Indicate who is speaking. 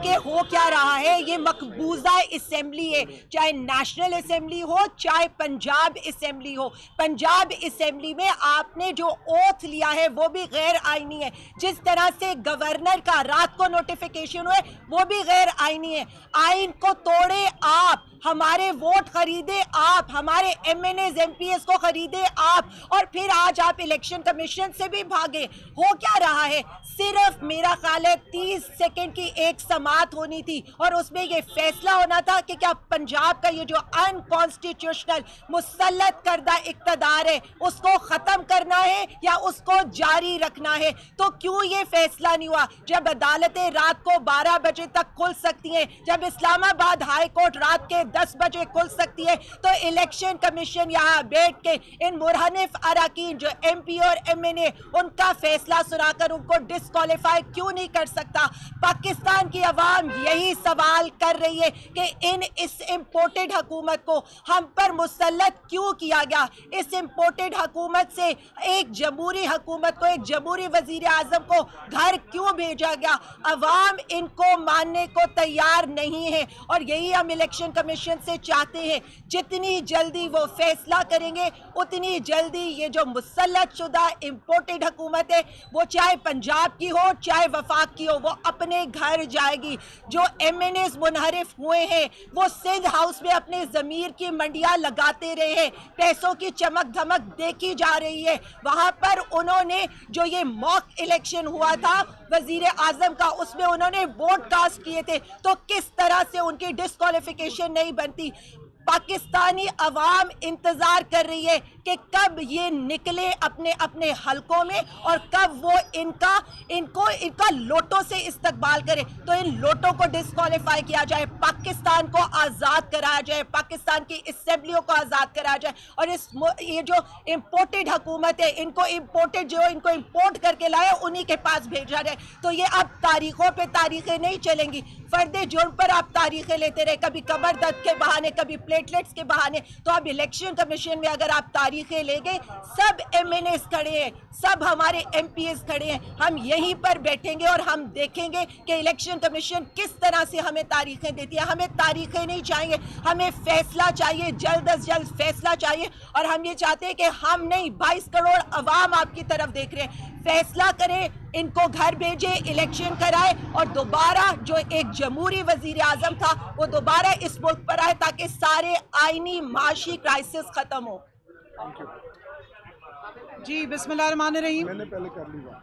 Speaker 1: कि हो क्या रहा है। ये मकबूजा असेंबली है, चाहे नेशनल असेंबली हो चाहे पंजाब असेंबली हो। पंजाब असेंबली में आपने जो ओथ लिया है वो भी गैर आईनी है। जिस तरह से गवर्नर का रात को नोटिफिकेशन हुए वो भी गैर आईनी है। आइन को तोड़े आप, हमारे वोट खरीदे आप, हमारे एमएनएज एमपीएस को खरीदे आप, और फिर आज आप इलेक्शन कमीशन से भी भागे। हो क्या रहा है? सिर्फ मेरा ख्याल है 30 सेकंड की एक समाअत होनी थी और उसमें ये फैसला होना था कि क्या पंजाब का ये जो अनकॉन्स्टिट्यूशनल मुसल्लत करदा इक्तदार है उसको खत्म करना है या उसको जारी रखना है। तो क्यों ये फैसला नहीं हुआ? जब अदालतें रात को 12 बजे तक खुल सकती हैं, जब इस्लामाबाद हाई कोर्ट रात के 10 बजे खुल सकती है, तो इलेक्शन कमीशन यहाँ बैठ के इन मुरहनिफ अराकीन जो एमपी और एमएनए उनका फैसला सुनाकर उनको डिस्क्वालीफाई क्यों नहीं कर सकता? पाकिस्तान की अवाम यही सवाल कर रही है कि इस इम्पोर्टेड हुकूमत को हम पर मुसल्लत क्यों किया गया। इस इम्पोर्टेड हुकूमत से एक जमहूरी हुकूमत को, एक जमहूरी वजीर आजम को घर क्यों भेजा गया? अवाम इनको मानने को तैयार नहीं है और यही हम इलेक्शन कमीशन से चाहते हैं। जितनी जल्दी वो फैसला करेंगे उतनी जल्दी ये जो मुसल्लत शुदा इम्पोर्टेड हुकूमत है वो चाहे पंजाब की हो चाहे वफाक की हो, वो अपने घर जाएगी। जो एमएनएस मुनहरिफ हुए हैं वो सिंध हाउस में अपने जमीर की मंडियां लगाते रहे हैं, पैसों की चमक धमक देखी जा रही है। वहां पर उन्होंने जो ये मॉक इलेक्शन हुआ था वजीर आजम का, उसमें उन्होंने वोट कास्ट किए थे, तो किस तरह से उनकी डिस्क्वालिफिकेशन नहीं बनती? पाकिस्तानी अवाम इंतजार कर रही है कि कब ये निकले अपने अपने हलकों में और कब वो इनका लोटों से इस्तकबाल करे, तो इन लोटों को डिस्क्वालीफाई किया जाए, पाकिस्तान को आज़ाद कराया जाए, पाकिस्तान की असेंबलियों को आज़ाद कराया जाए और ये जो इम्पोर्टेड हुकूमत है इनको इम्पोर्ट करके लाए उन्हीं के पास भेजा जाए। तो ये अब तारीखों पे तारीखें नहीं चलेंगी। फर्दे जुर्म पर आप तारीखें लेते रहे, कभी कमर दर्द के बहाने, कभी प्लेटलेट्स के बहाने। तो अब इलेक्शन कमीशन में अगर आप तारीखें ले गए, सब एमएनएस खड़े हैं, सब हमारे एमपीएस खड़े हैं, हम यहीं पर बैठेंगे और हम देखेंगे कि इलेक्शन कमीशन किस तरह से हमें तारीखें देती है। हमें तारीखें नहीं चाहिए, हमें फैसला चाहिए, जल्द अज जल्द फैसला चाहिए। और हम ये चाहते हैं कि हम नहीं, 22 करोड़ अवाम आपकी तरफ देख रहे हैं। फैसला करें, इनको घर भेजे, इलेक्शन कराए और दोबारा जो एक जमहूरी वजीर आजम था वो दोबारा इस मुल्क पर आए ताकि सारे आईनी माशी क्राइसिस खत्म हो।
Speaker 2: जी, बिस्मिल्लाह रहमान रहीम।
Speaker 3: मैंने पहले कर ली बात।